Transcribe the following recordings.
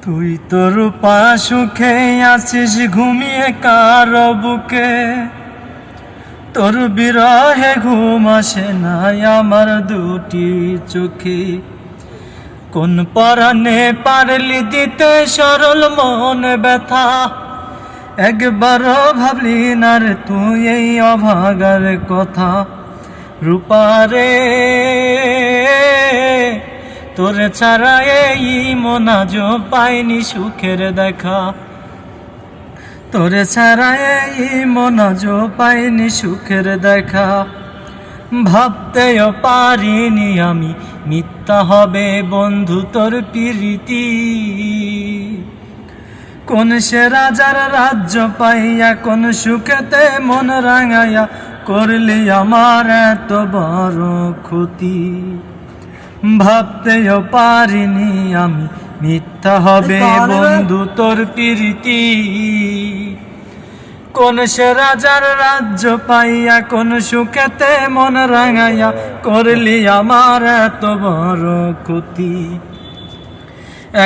তুই তোর পা সুখে আছিস ঘুমিয়ে কারো বুকে, তোর বিরহে ঘুম আসে না আমার দুটি চোখে। কোন পরাণে পারলি দিতে সরল মন ব্যথা, একবারও ভাবলি না রে তুই এই অভাগার কথা। রূপারে তোরে ছাড়া এই মন আজও পাইনি সুখের দেখা, তোরে ছাড়া এই মন আজও পাইনি সুখের দেখা। ভাবতেও পারিনি আমি মিথ্যা হবে বন্ধু তোর প্রীতি। কোন সে রাজার রাজ্য পাইয়া কোন সুখেতে মন রাঙাইয়া করলি আমার এত বড় ক্ষতি। ভাবতেও পারিনি আমি মিথ্যা হবে বন্ধু তোর প্রীতি। কোন সে রাজার রাজ্য পাইয়া কোন সুখেতে মন রাঙাইয়া করলি আমার এত বড় ক্ষতি।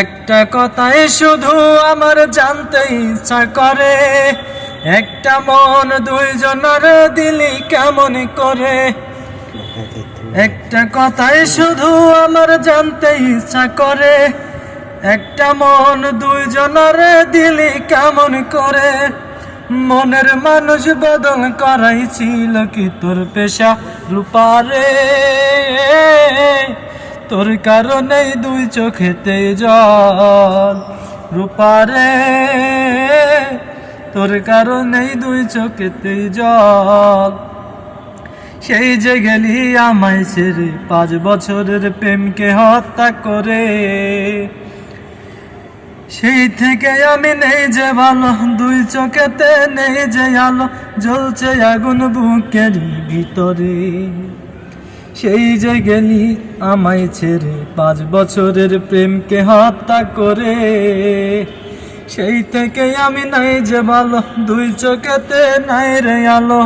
একটা কথাই শুধু আমার জানতে ইচ্ছা করে, একটা মন দুইজনের দিলি কেমন করে। একটা কথাই শুধু আমার জানতে ইচ্ছা করে, একটা মন দুইজনের দিলি কেমন করে। মনের মানুষ বদল করাই ছিল কি তোর পেশা রূপারে, তোর কারণেই দুই চোখেতে জল। রূপারে তোর কারণেই দুই চোখেতে জল। সেই যে গেলি আমায় ছেড়ে 5 বছরের প্রেমকে হত্যা করে, সেই থেকে আমি নেই যে ভালো, দুই চোখেতে নেই যে আলো, জ্বলছে আগুন বুকের ভিতরে। সেই যে গেলি আমায় ছেড়ে 5 বছরের প্রেমকে হত্যা করে, সেই থেকে আমি নাই যে ভালো, দুই চোখেতে নাই রে আলো,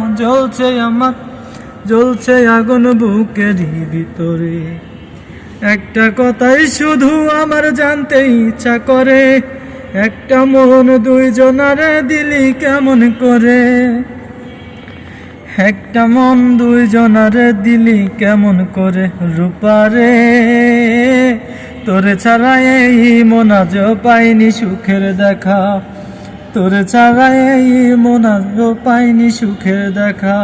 জ্বলছে আগুন বুকের ভিতরে। একটা কথাই শুধু আমার জানতে ইচ্ছা করে, একটা মন দুইজনারে দিলি কেমন করে। একটা মন দুইজনারে দিলি কেমন করে। রূপারে তোরে ছাড়া এই মন আজও পাইনি সুখের দেখা, তোরে ছাড়া এই মন আজও পাইনি সুখের দেখা।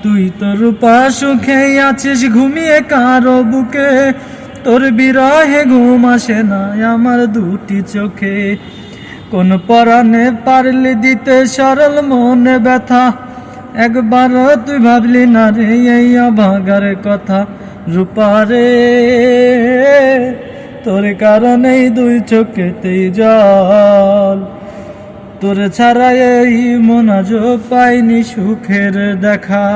তুই তো রূপা সুখে আছিস ঘুমিয়ে কারো বুকে, তোর বিরহে ঘুম আসে না আমার দুটি চোখে। কোন পরাণে পারলি দিতে সরল মনে ব্যথা, একবার তুই ভাবলি না রে এই অভাগার কথা। রূপারে তোর কারণেই দুই চোখেতেই জল, তোর ছাড়া এই মন আজও পাইনি সুখের দেখা।